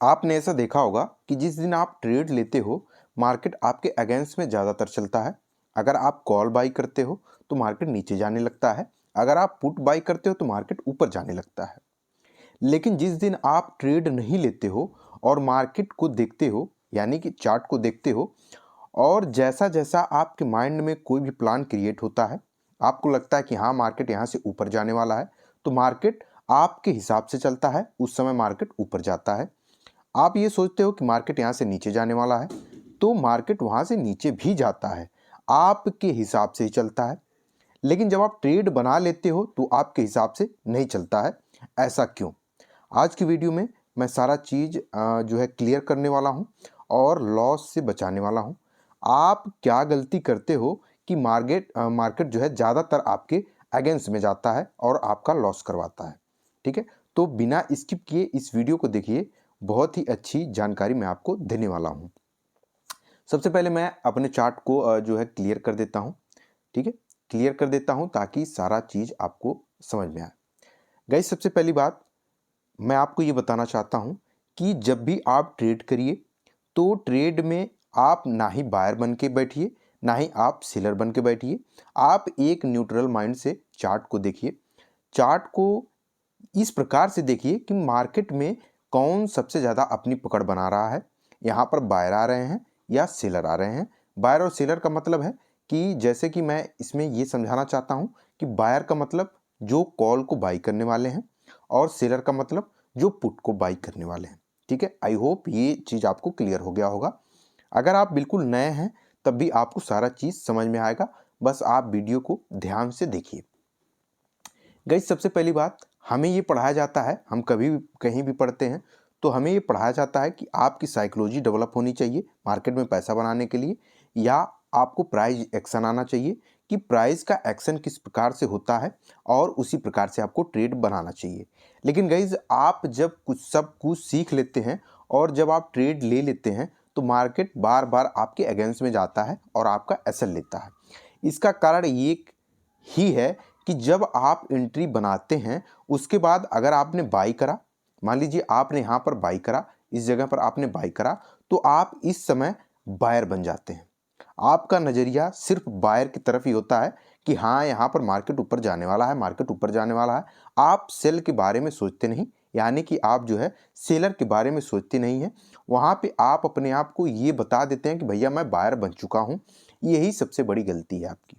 आपने ऐसा देखा होगा कि जिस दिन आप ट्रेड लेते हो मार्केट आपके अगेंस्ट में ज़्यादातर चलता है। अगर आप कॉल बाई करते हो तो मार्केट नीचे जाने लगता है, अगर आप पुट बाई करते हो तो मार्केट ऊपर जाने लगता है। लेकिन जिस दिन आप ट्रेड नहीं लेते हो और मार्केट को देखते हो, यानी कि चार्ट को देखते हो, और जैसा जैसा आपके माइंड में कोई भी प्लान क्रिएट होता है, आपको लगता है कि हाँ मार्केट यहाँ से ऊपर जाने वाला है, तो मार्केट आपके हिसाब से चलता है, उस समय मार्केट ऊपर जाता है। आप ये सोचते हो कि मार्केट यहाँ से नीचे जाने वाला है, तो मार्केट वहाँ से नीचे भी जाता है, आपके हिसाब से ही चलता है। लेकिन जब आप ट्रेड बना लेते हो तो आपके हिसाब से नहीं चलता है। ऐसा क्यों? आज की वीडियो में मैं सारा चीज़ जो है क्लियर करने वाला हूँ और लॉस से बचाने वाला हूँ। आप क्या गलती करते हो कि मार्केट जो है ज़्यादातर आपके अगेंस्ट में जाता है और आपका लॉस करवाता है। ठीक है, तो बिना स्किप किए इस वीडियो को देखिए, बहुत ही अच्छी जानकारी मैं आपको देने वाला हूँ। सबसे पहले मैं अपने चार्ट को जो है क्लियर कर देता हूँ। ठीक है, क्लियर कर देता हूँ ताकि सारा चीज़ आपको समझ में आए। गाइस, सबसे पहली बात मैं आपको ये बताना चाहता हूँ कि जब भी आप ट्रेड करिए तो ट्रेड में आप ना ही बायर बन के बैठिए, ना ही आप सेलर बन के बैठिए। आप एक न्यूट्रल माइंड से चार्ट को देखिए। चार्ट को इस प्रकार से देखिए कि मार्केट में कौन सबसे ज़्यादा अपनी पकड़ बना रहा है। यहाँ पर बायर आ रहे हैं या सेलर आ रहे हैं। बायर और सेलर का मतलब है कि जैसे कि मैं इसमें ये समझाना चाहता हूँ कि बायर का मतलब जो कॉल को बाई करने वाले हैं और सेलर का मतलब जो पुट को बाई करने वाले हैं। ठीक है, आई होप ये चीज़ आपको क्लियर हो गया होगा। अगर आप बिल्कुल नए हैं तब भी आपको सारा चीज़ समझ में आएगा, बस आप वीडियो को ध्यान से देखिए। गाइस, सबसे पहली बात, हमें ये पढ़ाया जाता है, हम कभी भी कहीं भी पढ़ते हैं तो हमें ये पढ़ाया जाता है कि आपकी साइकोलॉजी डेवलप होनी चाहिए मार्केट में पैसा बनाने के लिए, या आपको प्राइस एक्शन आना चाहिए कि प्राइस का एक्शन किस प्रकार से होता है और उसी प्रकार से आपको ट्रेड बनाना चाहिए। लेकिन गाइस, आप जब सब कुछ सीख लेते हैं और जब आप ट्रेड ले लेते हैं तो मार्केट बार बार आपके अगेंस्ट में जाता है और आपका एसल लेता है। इसका कारण ये ही है कि जब आप एंट्री बनाते हैं उसके बाद अगर आपने बाई करा, मान लीजिए आपने यहाँ पर बाई करा, इस जगह पर आपने बाई करा, तो आप इस समय बायर बन जाते हैं। आपका नज़रिया सिर्फ बायर की तरफ ही होता है कि हाँ यहाँ पर मार्केट ऊपर जाने वाला है, मार्केट ऊपर जाने वाला है। आप सेल के बारे में सोचते नहीं, यानी कि आप जो है सेलर के बारे में सोचते नहीं हैं। वहाँ पे आप अपने आप को ये बता देते हैं कि भैया मैं बायर बन चुका हूँ। यही सबसे बड़ी गलती है आपकी।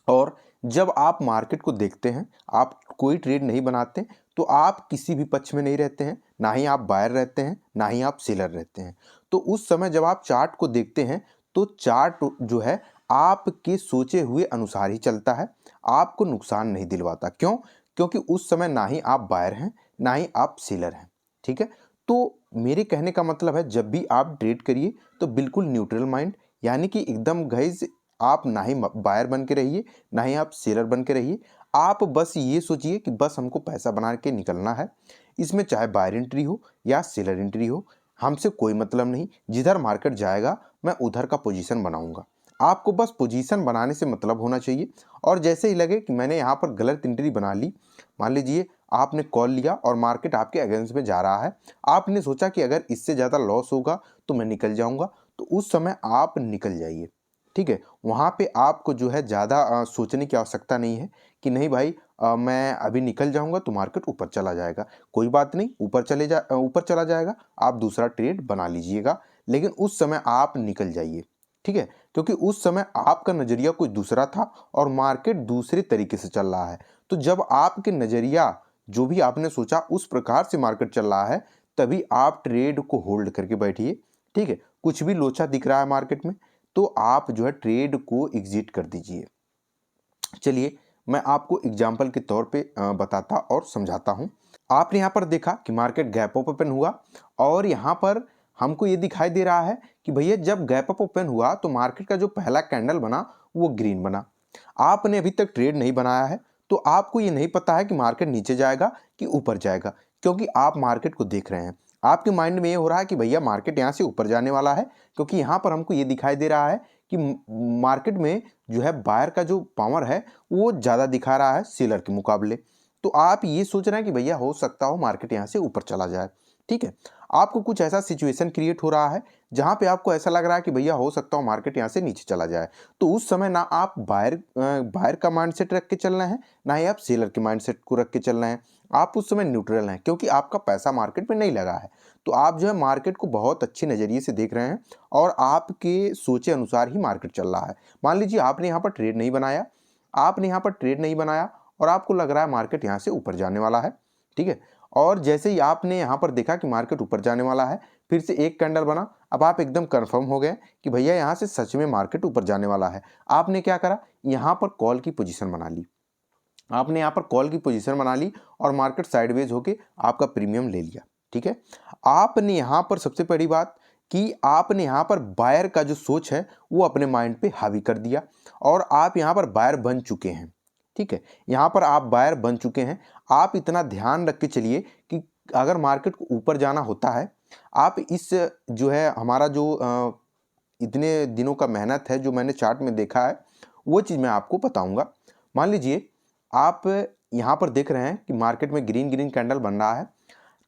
और जब आप मार्केट को देखते हैं, आप कोई ट्रेड नहीं बनाते, तो आप किसी भी पक्ष में नहीं रहते हैं, ना ही आप बायर रहते हैं, ना ही आप सेलर रहते हैं। तो उस समय जब आप चार्ट को देखते हैं तो चार्ट जो है आपके सोचे हुए अनुसार ही चलता है, आपको नुकसान नहीं दिलवाता। क्यों? क्योंकि उस समय ना ही आप बायर हैं, ना ही आप सेलर हैं। ठीक है, तो मेरे कहने का मतलब है जब भी आप ट्रेड करिए तो बिल्कुल न्यूट्रल माइंड, यानी कि एकदम गाइस, आप ना ही बायर बन के रहिए, ना ही आप सेलर बन के रहिए। आप बस ये सोचिए कि बस हमको पैसा बना के निकलना है। इसमें चाहे बायर एंट्री हो या सेलर एंट्री हो, हमसे कोई मतलब नहीं। जिधर मार्केट जाएगा मैं उधर का पोजीशन बनाऊंगा। आपको बस पोजीशन बनाने से मतलब होना चाहिए। और जैसे ही लगे कि मैंने यहाँ पर गलत एंट्री बना ली, मान लीजिए आपने कॉल लिया और मार्केट आपके अगेंस्ट में जा रहा है, आपने सोचा कि अगर इससे ज़्यादा लॉस होगा तो मैं निकल जाऊंगा, तो उस समय आप निकल जाइए। ठीक है, वहाँ पे आपको जो है ज़्यादा सोचने की आवश्यकता नहीं है कि नहीं भाई मैं अभी निकल जाऊँगा तो मार्केट ऊपर चला जाएगा। कोई बात नहीं, ऊपर चला जाएगा, आप दूसरा ट्रेड बना लीजिएगा, लेकिन उस समय आप निकल जाइए। ठीक है, क्योंकि उस समय आपका नज़रिया कुछ दूसरा था और मार्केट दूसरे तरीके से चल रहा है। तो जब आपके नज़रिया जो भी आपने सोचा उस प्रकार से मार्केट चल रहा है, तभी आप ट्रेड को होल्ड करके बैठिए। ठीक है, कुछ भी लोचा दिख रहा है मार्केट में तो आप जो है ट्रेड को एग्जिट कर दीजिए। चलिए मैं आपको एग्जाम्पल के तौर पे बताता और समझाता हूँ। आपने यहाँ पर देखा कि मार्केट गैप अप ओपन हुआ और यहाँ पर हमको ये दिखाई दे रहा है कि भैया जब गैप अप ओपन हुआ तो मार्केट का जो पहला कैंडल बना वो ग्रीन बना। आपने अभी तक ट्रेड नहीं बनाया है तो आपको ये नहीं पता है कि मार्केट नीचे जाएगा कि ऊपर जाएगा, क्योंकि आप मार्केट को देख रहे हैं। आपके माइंड में ये हो रहा है कि भैया मार्केट यहाँ से ऊपर जाने वाला है, क्योंकि यहाँ पर हमको ये दिखाई दे रहा है कि मार्केट में जो है बायर का जो पावर है वो ज़्यादा दिखा रहा है सेलर के मुकाबले। तो आप ये सोच रहे हैं कि भैया हो सकता हो मार्केट यहाँ से ऊपर चला जाए। ठीक है, आपको कुछ ऐसा सिचुएशन क्रिएट हो रहा है जहां पे आपको ऐसा लग रहा है कि भैया हो सकता हो मार्केट यहां से नीचे चला जाए, तो उस समय ना आप बायर का माइंडसेट रख के चलना है, ना ही आप सेलर के माइंडसेट को रख के चलना है। आप उस समय न्यूट्रल हैं, क्योंकि आपका पैसा मार्केट में नहीं लगा है। तो आप जो है मार्केट को बहुत अच्छे नज़रिए से देख रहे हैं और आपके सोचे अनुसार ही मार्केट चल रहा है। मान लीजिए आपने यहाँ पर ट्रेड नहीं बनाया, और आपको लग रहा है मार्केट यहाँ से ऊपर जाने वाला है, ठीक है। और जैसे ही आपने यहाँ पर देखा कि मार्केट ऊपर जाने वाला है, फिर से एक कैंडल बना, अब आप एकदम कंफर्म हो गए कि भैया यहाँ से सच में मार्केट ऊपर जाने वाला है। आपने क्या करा, यहाँ पर कॉल की पोजीशन बना ली। आपने यहाँ पर कॉल की पोजीशन बना ली और मार्केट साइडवेज होके आपका प्रीमियम ले लिया, ठीक है। आपने यहाँ पर सबसे बड़ी बात कि आपने यहाँ पर बायर का जो सोच है वो अपने माइंड पे हावी कर दिया और आप यहाँ पर बायर बन चुके हैं, ठीक है। यहाँ पर आप बायर बन चुके हैं। आप इतना ध्यान रख के चलिए कि अगर मार्केट को ऊपर जाना होता है, आप इस जो है हमारा जो इतने दिनों का मेहनत है जो मैंने चार्ट में देखा है वो चीज़ मैं आपको बताऊंगा। मान लीजिए आप यहाँ पर देख रहे हैं कि मार्केट में ग्रीन ग्रीन कैंडल बन रहा है,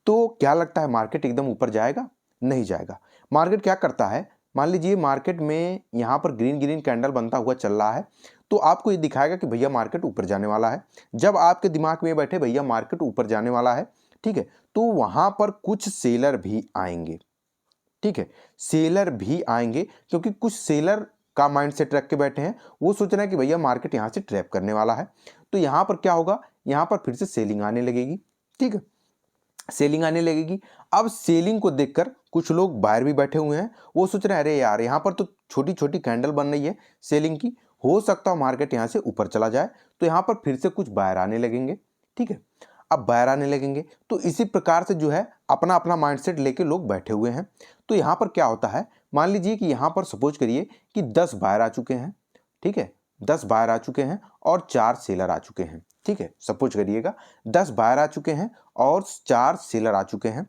तो क्या लगता है मार्केट एकदम ऊपर जाएगा? नहीं जाएगा। मार्केट क्या करता है, मान लीजिए मार्केट में यहाँ पर ग्रीन ग्रीन कैंडल बनता हुआ चल रहा है, तो आपको ये दिखाएगा कि भैया मार्केट ऊपर जाने वाला है। जब आपके दिमाग में बैठे भैया मार्केट ऊपर जाने वाला है, ठीक है, तो वहां पर कुछ सेलर भी आएंगे, ठीक है। सेलर भी आएंगे क्योंकि कुछ सेलर का माइंडसेट रख के बैठे हैं, वो सोच रहे हैं कि भैया मार्केट यहां से ट्रैप करने वाला है। तो यहां पर क्या होगा, यहां पर फिर से सेलिंग आने लगेगी, ठीक है, सेलिंग आने लगेगी। अब सेलिंग को देखकर कुछ लोग बाहर भी बैठे हुए हैं, वो सोच रहे हैं अरे यार यहाँ पर तो छोटी छोटी कैंडल बन रही है सेलिंग की, हो सकता है मार्केट यहाँ से ऊपर चला जाए, तो यहाँ पर फिर से कुछ बाहर आने लगेंगे, ठीक है। अब बाहर आने लगेंगे तो इसी प्रकार से जो है अपना अपना माइंडसेट लेके लोग बैठे हुए हैं। तो यहाँ पर क्या होता है, मान लीजिए कि यहाँ पर सपोज करिए कि 10 बाहर आ चुके हैं, ठीक है, 10 बाहर आ चुके हैं और 4 सेलर आ चुके हैं, ठीक है। सपोज करिएगा 10 बाहर आ चुके हैं और 4 सेलर आ चुके हैं,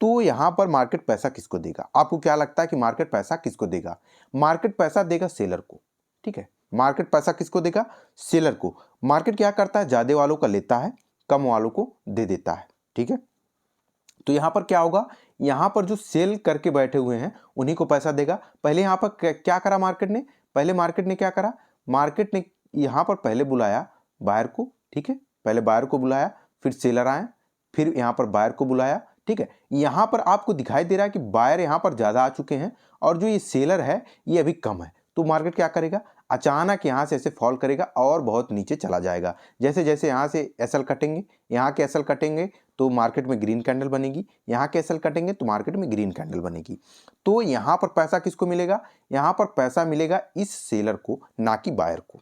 तो यहां पर मार्केट पैसा किसको देगा? आपको क्या लगता है कि मार्केट पैसा किसको देगा? मार्केट पैसा देगा सेलर को, ठीक है। मार्केट पैसा किसको देगा? सेलर को। मार्केट क्या करता है, ज्यादा वालों का लेता है, कम वालों को दे देता है, ठीक है। तो यहां पर क्या होगा, यहां पर जो सेल करके बैठे हुए हैं उन्हीं को पैसा देगा। पहले यहां पर क्या करा मार्केट ने, पहले मार्केट ने क्या करा, मार्केट ने यहां पर पहले बुलाया बायर को, ठीक है, पहले बायर को बुलाया, फिर सेलर आए, फिर यहां पर बायर को बुलाया, ठीक है। यहां पर आपको दिखाई दे रहा है कि बायर यहां पर ज्यादा आ चुके हैं और जो ये सेलर है ये अभी कम है। तो मार्केट क्या करेगा, अचानक यहां से ऐसे फॉल करेगा और बहुत नीचे चला जाएगा। जैसे जैसे यहां से एसएल कटेंगे, यहां के एसएल कटेंगे तो मार्केट में ग्रीन कैंडल बनेगी, यहां के एसएल कटेंगे तो मार्केट में ग्रीन कैंडल बनेगी। तो यहां पर पैसा किसको मिलेगा, यहां पर पैसा मिलेगा इस सेलर को, ना कि बायर को।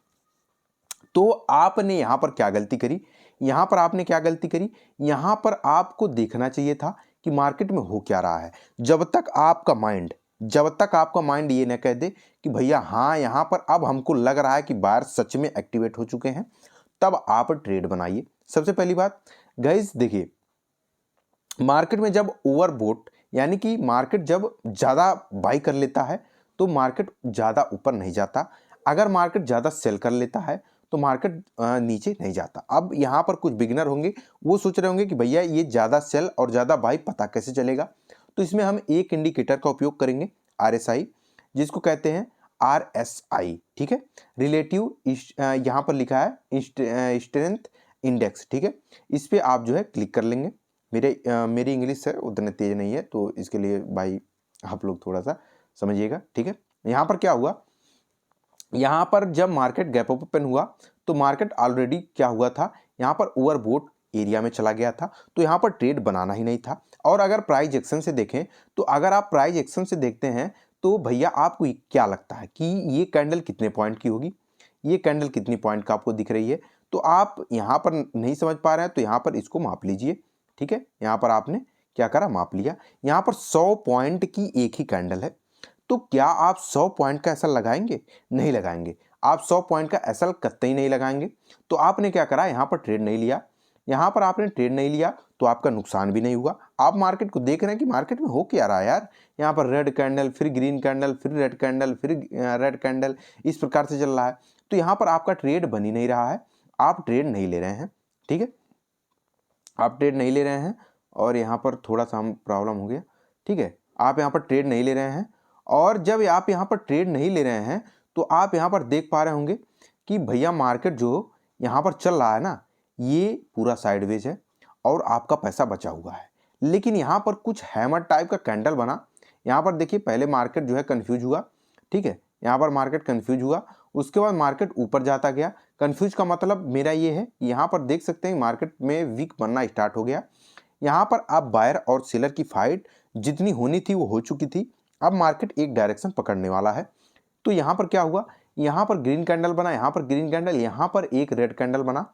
तो आपने यहां पर क्या गलती करी, यहां पर आपने क्या गलती करी, यहां पर आपको देखना चाहिए था कि मार्केट में हो क्या रहा है। जब तक आपका माइंड ये न कह दे कि भैया हाँ यहां पर अब हमको लग रहा है कि बायर सच में एक्टिवेट हो चुके हैं, तब आप ट्रेड बनाइए। सबसे पहली बात गाइस देखिए, मार्केट में जब ओवरबोट यानी कि मार्केट जब ज्यादा बाई कर लेता है तो मार्केट ज्यादा ऊपर नहीं जाता। अगर मार्केट ज्यादा सेल कर लेता है तो मार्केट नीचे नहीं जाता। अब यहाँ पर कुछ बिगिनर होंगे, वो सोच रहे होंगे कि भैया ये ज्यादा सेल और ज्यादा बाई पता कैसे चलेगा। तो इसमें हम एक इंडिकेटर का उपयोग करेंगे, RSI, जिसको कहते हैं RSI, ठीक है, रिलेटिव, यहाँ पर लिखा है स्ट्रेंथ इंडेक्स, ठीक है। इस पे आप जो है क्लिक कर लेंगे। मेरी इंग्लिश है उतने तेज नहीं है, तो इसके लिए भाई आप लोग थोड़ा सा समझिएगा, ठीक है। यहाँ पर क्या हुआ, यहाँ पर जब मार्केट गैप अप ओपन हुआ तो मार्केट ऑलरेडी क्या हुआ था, यहाँ पर ओवरबोट एरिया में चला गया था, तो यहाँ पर ट्रेड बनाना ही नहीं था। और अगर प्राइस एक्शन से देखें, तो अगर आप प्राइस एक्शन से देखते हैं तो भैया आपको क्या लगता है कि ये कैंडल कितने पॉइंट की होगी, ये कैंडल कितनी पॉइंट का आपको दिख रही है। तो आप यहाँ पर नहीं समझ पा रहे हैं तो यहाँ पर इसको माप लीजिए, ठीक है। यहाँ पर आपने क्या करा, माप लिया। यहाँ पर 100 पॉइंट की एक ही कैंडल है, तो क्या आप 100 पॉइंट का एसएल लगाएंगे? नहीं लगाएंगे। आप 100 पॉइंट का एसएल कतई नहीं लगाएंगे। तो आपने क्या करा, यहाँ पर ट्रेड नहीं लिया। यहाँ पर आपने ट्रेड नहीं लिया तो आपका नुकसान भी नहीं हुआ। आप मार्केट को देख रहे हैं कि मार्केट में हो क्या रहा है यार, यहाँ पर रेड कैंडल, फिर ग्रीन कैंडल, फिर रेड कैंडल, फिर रेड कैंडल, इस प्रकार से चल रहा है। तो यहाँ पर आपका ट्रेड बन ही नहीं रहा है, आप ट्रेड नहीं ले रहे हैं, ठीक है, आप ट्रेड नहीं ले रहे हैं। और यहाँ पर थोड़ा सा हम प्रॉब्लम हो गया, ठीक है, आप यहाँ पर ट्रेड नहीं ले रहे हैं। और जब आप यहाँ पर ट्रेड नहीं ले रहे हैं तो आप यहाँ पर देख पा रहे होंगे कि भैया मार्केट जो यहाँ पर चल रहा है ना, ये पूरा साइडवेज है और आपका पैसा बचा हुआ है। लेकिन यहाँ पर कुछ हैमर टाइप का कैंडल बना। यहाँ पर देखिए पहले मार्केट जो है कंफ्यूज हुआ, ठीक है, यहाँ पर मार्केट कंफ्यूज हुआ, उसके बाद मार्केट ऊपर जाता गया। कंफ्यूज का मतलब मेरा ये है, यहाँ पर देख सकते हैं मार्केट में वीक बनना स्टार्ट हो गया। यहाँ पर अब बायर और सेलर की फाइट जितनी होनी थी वो हो चुकी थी। अब मार्केट एक डायरेक्शन पकड़ने वाला है। तो यहाँ पर क्या हुआ, यहाँ पर ग्रीन कैंडल बना, यहाँ पर ग्रीन कैंडल, यहाँ पर एक रेड कैंडल बना।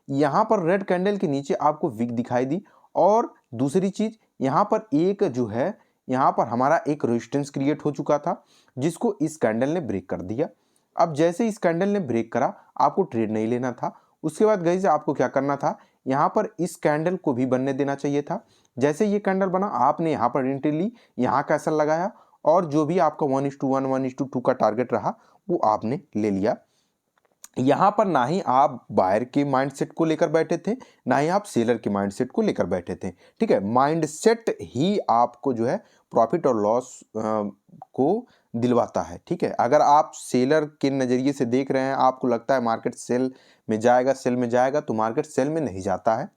यहाँ पर रेड कैंडल के नीचे आपको विक दिखाई दी। और दूसरी चीज यहाँ पर एक जो है, यहाँ पर हमारा एक रेजिस्टेंस क्रिएट हो चुका था जिसको इस कैंडल ने ब्रेक कर दिया। अब जैसे इस कैंडल ने ब्रेक करा, आपको ट्रेड नहीं लेना था। उसके बाद गाइस आपको क्या करना था, यहाँ पर इस कैंडल को भी बनने देना चाहिए था। जैसे ये कैंडल बना, आपने यहाँ पर एंट्री ली, यहाँ कैसल लगाया और जो भी आपका 1:1 1:2 का टारगेट रहा वो आपने ले लिया। यहाँ पर ना ही आप बायर के माइंडसेट को लेकर बैठे थे, ना ही आप सेलर के माइंडसेट को लेकर बैठे थे। ठीक है, माइंडसेट ही आपको जो है प्रॉफिट और लॉस को दिलवाता है। ठीक है, अगर आप सेलर के नज़रिए से देख रहे हैं, आपको लगता है मार्केट सेल में जाएगा, तो मार्केट सेल में नहीं जाता है।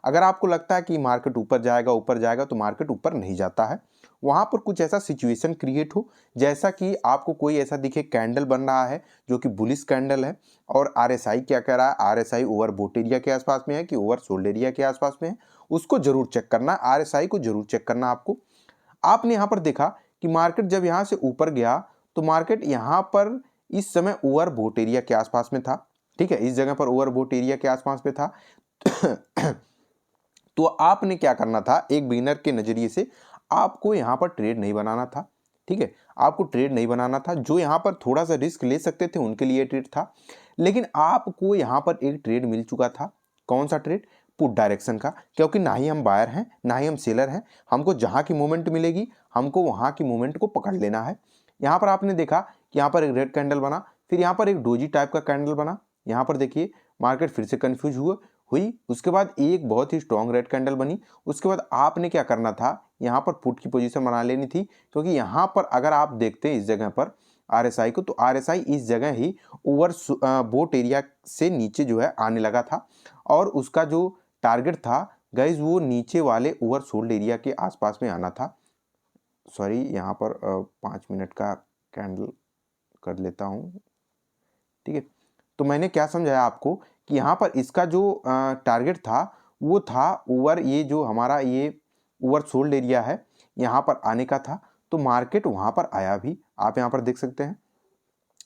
अगर आपको लगता है कि मार्केट ऊपर जाएगा तो मार्केट ऊपर नहीं जाता है। वहाँ पर कुछ ऐसा सिचुएशन क्रिएट हो, जैसा कि आपको कोई ऐसा दिखे कैंडल बन रहा है जो कि बुलिश कैंडल है, और आरएसआई क्या कह रहा है, आरएसआई ओवरबोट एरिया के आसपास में है कि ओवरसोल्ड एरिया के आसपास में है, उसको जरूर चेक करना, आरएसआई को जरूर चेक करना आपको। आपने यहाँ पर देखा कि मार्केट जब यहाँ से ऊपर गया तो मार्केट यहाँ पर इस समय ओवरबोट एरिया के आसपास में था। ठीक है, इस जगह पर ओवरबोट एरिया के आसपास में था। तो आपने क्या करना था, एक बिगिनर के नजरिए से आपको यहाँ पर ट्रेड नहीं बनाना था। ठीक है, आपको ट्रेड नहीं बनाना था। जो यहाँ पर थोड़ा सा रिस्क ले सकते थे उनके लिए ट्रेड था, लेकिन आपको यहाँ पर एक ट्रेड मिल चुका था। कौन सा ट्रेड? पुट डायरेक्शन का। क्योंकि ना ही हम बायर हैं ना ही हम सेलर हैं, हमको जहाँ की मूवमेंट मिलेगी हमको वहाँ की मूवमेंट को पकड़ लेना है। यहाँ पर आपने देखा कि यहाँ पर एक रेड कैंडल बना, फिर यहाँ पर एक डोजी टाइप का कैंडल बना। यहाँ पर देखिए मार्केट फिर से कन्फ्यूज हुई, उसके बाद एक बहुत ही स्ट्रॉन्ग रेड कैंडल बनी। उसके बाद आपने क्या करना था, यहाँ पर पुट की पोजीशन बना लेनी थी, क्योंकि यहाँ पर अगर आप देखते हैं इस जगह पर आरएसआई को, तो आरएसआई इस जगह ही ओवर बोट एरिया से नीचे जो है आने लगा था, और उसका जो टारगेट था गाइज वो नीचे वाले ओवर सोल्ड एरिया के आसपास में आना था। सॉरी, यहाँ पर 5 मिनट का कैंडल कर लेता हूँ। ठीक है, तो मैंने क्या समझाया आपको कि यहाँ पर इसका जो टारगेट था वो था ओवर, ये जो हमारा ये ओवर सोल्ड एरिया है यहाँ पर आने का था। तो मार्केट वहाँ पर आया भी, आप यहाँ पर देख सकते हैं,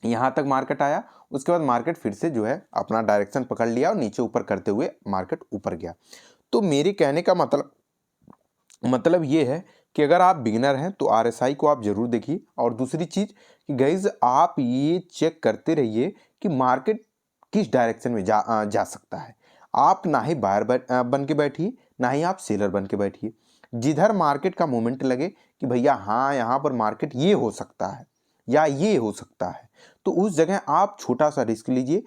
यहाँ तक मार्केट आया। उसके बाद मार्केट फिर से जो है अपना डायरेक्शन पकड़ लिया और नीचे ऊपर करते हुए मार्केट ऊपर गया। तो मेरे कहने का मतलब ये है कि अगर आप बिगिनर हैं तो आरएसआई को आप जरूर देखिए। और दूसरी चीज कि गाइज आप ये चेक करते रहिए कि मार्केट किस डायरेक्शन में जा सकता है। आप ना ही बायर बन के बैठिए ना ही आप सेलर बन के बैठिए। जिधर मार्केट का मोमेंट लगे कि भैया हाँ यहाँ पर मार्केट ये हो सकता है या ये हो सकता है, तो उस जगह आप छोटा सा रिस्क लीजिए।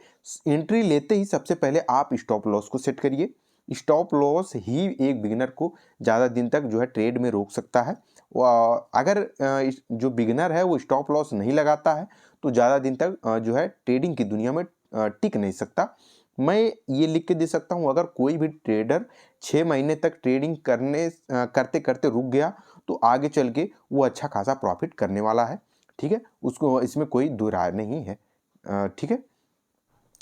एंट्री लेते ही सबसे पहले आप स्टॉप लॉस को सेट करिए। स्टॉप लॉस ही एक बिगिनर को ज़्यादा दिन तक जो है ट्रेड में रोक सकता है। अगर जो बिगिनर है वो स्टॉप लॉस नहीं लगाता है तो ज़्यादा दिन तक जो है ट्रेडिंग की दुनिया में टिक नहीं सकता। मैं ये लिख के दे सकता हूँ, अगर कोई भी ट्रेडर 6 महीने तक ट्रेडिंग करते करते रुक गया तो आगे चल के वो अच्छा खासा प्रॉफिट करने वाला है। ठीक है, उसको इसमें कोई दो राय नहीं है। ठीक है,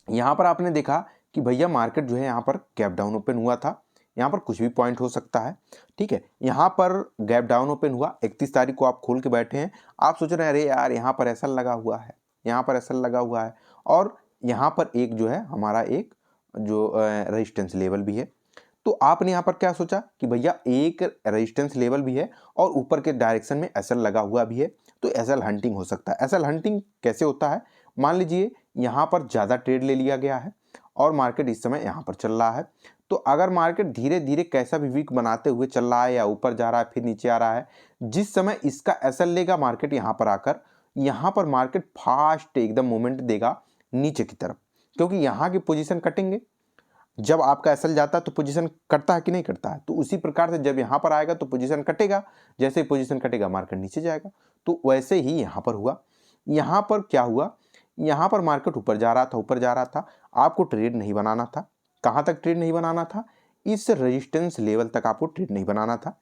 यहाँ पर आपने देखा कि भैया मार्केट जो है यहाँ पर गैप डाउन ओपन हुआ था, यहाँ पर कुछ भी पॉइंट हो सकता है। ठीक है, यहाँ पर गैप डाउन ओपन हुआ, 31 तारीख को आप खोल के बैठे हैं, आप सोच रहे हैं अरे यार यहाँ पर ऐसा लगा हुआ है, यहाँ पर ऐसा लगा हुआ है, और यहाँ पर एक जो है हमारा एक जो रेजिस्टेंस लेवल भी है। तो आपने यहाँ पर क्या सोचा कि भैया एक रेजिस्टेंस लेवल भी है और ऊपर के डायरेक्शन में एसएल लगा हुआ भी है, तो एसएल हंटिंग हो सकता है। एसएल हंटिंग कैसे होता है, मान लीजिए यहाँ पर ज़्यादा ट्रेड ले लिया गया है और मार्केट इस समय यहाँ पर चल रहा है, तो अगर मार्केट धीरे धीरे कैसा भी वीक बनाते हुए चल रहा है या ऊपर जा रहा है फिर नीचे आ रहा है, जिस समय इसका एसएल लेगा मार्केट यहाँ पर आकर, यहाँ पर मार्केट फास्ट एकदम मोमेंट देगा नीचे की तरफ, क्योंकि यहाँ की पोजीशन कटेंगे। जब आपका एसएल जाता है तो पोजीशन कटता है कि नहीं कटता है, तो उसी प्रकार से जब यहाँ पर आएगा तो पोजीशन कटेगा, जैसे ही पोजीशन कटेगा मार्केट नीचे जाएगा। तो वैसे ही यहाँ पर हुआ। यहाँ पर क्या हुआ, यहाँ पर मार्केट ऊपर जा रहा था, ऊपर जा रहा था, आपको ट्रेड नहीं बनाना था। कहाँ तक ट्रेड नहीं बनाना था, इस रेजिस्टेंस लेवल तक आपको ट्रेड नहीं बनाना था,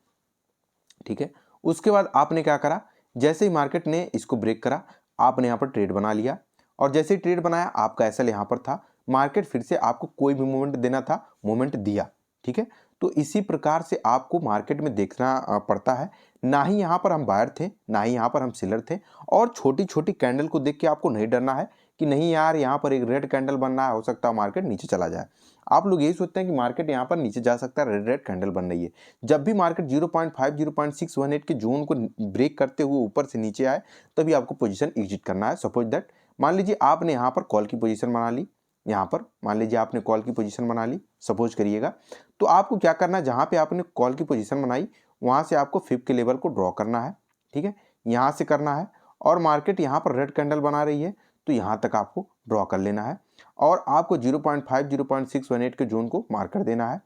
ठीक है। उसके बाद आपने क्या करा, जैसे ही मार्केट ने इसको ब्रेक करा आपने यहाँ पर ट्रेड बना लिया, और जैसे ही ट्रेड बनाया आपका एसएल यहाँ पर था, मार्केट फिर से आपको कोई भी मूवमेंट देना था, मूवमेंट दिया, ठीक है। तो इसी प्रकार से आपको मार्केट में देखना पड़ता है। ना ही यहाँ पर हम बायर थे, ना ही यहाँ पर हम सेलर थे, और छोटी छोटी कैंडल को देख के आपको नहीं डरना है कि नहीं यार यहाँ पर एक रेड कैंडल बन रहा है, हो सकता है मार्केट नीचे चला जाए। आप लोग यही सोचते हैं कि मार्केट यहाँ पर नीचे जा सकता है, रेड रेड कैंडल बन रही है। जब भी मार्केट 0.5 0.618 के जोन को ब्रेक करते हुए ऊपर से नीचे आए तभी आपको पोजीशन एग्जिट करना है। सपोज दैट मान लीजिए आपने यहाँ पर कॉल की पोजीशन बना ली, यहाँ पर मान लीजिए आपने कॉल की पोजीशन बना ली, सपोज करिएगा, तो आपको क्या करना है, जहाँ पे आपने कॉल की पोजीशन बनाई वहाँ से आपको फिब के लेवल को ड्रॉ करना है, ठीक है, यहाँ से करना है। और मार्केट यहाँ पर रेड कैंडल बना रही है तो यहाँ तक आपको ड्रॉ कर लेना है, और आपको 0.5 0.618 के जोन को मार्क कर देना है।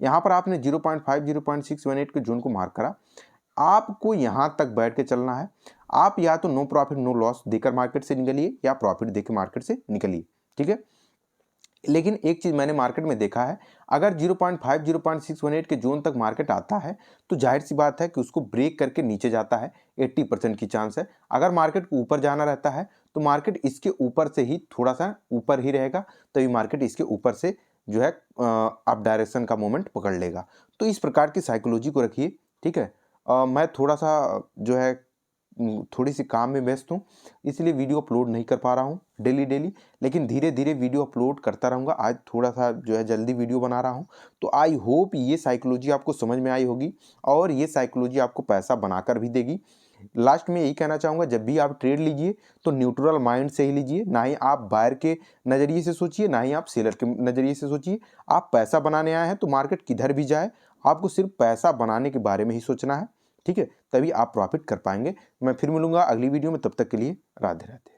यहाँ पर आपने 0.5 0.618 के जोन को मार्क करा, आपको यहाँ तक बैठ के चलना है। आप या तो नो प्रॉफिट नो लॉस देकर मार्केट से निकलिए या प्रॉफिट देकर मार्केट से निकलिए, ठीक है। लेकिन एक चीज़ मैंने मार्केट में देखा है, अगर 0.5 0.618 के जोन तक मार्केट आता है तो जाहिर सी बात है कि उसको ब्रेक करके नीचे जाता है, 80% की चांस है। अगर मार्केट को ऊपर जाना रहता है तो मार्केट इसके ऊपर से ही थोड़ा सा ऊपर ही रहेगा, तभी मार्केट इसके ऊपर से जो है अप डायरेक्शन का मोमेंट पकड़ लेगा। तो इस प्रकार की साइकोलॉजी को रखिए, ठीक है। मैं थोड़ा सा जो है थोड़ी सी काम में व्यस्त हूँ, इसलिए वीडियो अपलोड नहीं कर पा रहा हूँ डेली, लेकिन धीरे धीरे वीडियो अपलोड करता रहूँगा। आज थोड़ा सा जो है जल्दी वीडियो बना रहा हूँ, तो आई होप ये साइकोलॉजी आपको समझ में आई होगी और ये साइकोलॉजी आपको पैसा बनाकर भी देगी। लास्ट में यही कहना चाहूँगा, जब भी आप ट्रेड लीजिए तो न्यूट्रल माइंड से ही लीजिए, ना ही आप बायर के नज़रिए से सोचिए, ना ही आप सेलर के नज़रिए से सोचिए। आप पैसा बनाने आए हैं तो मार्केट किधर भी जाए आपको सिर्फ पैसा बनाने के बारे में ही सोचना है, ठीक है, तभी आप प्रॉफिट कर पाएंगे। मैं फिर मिलूंगा अगली वीडियो में, तब तक के लिए राधे राधे।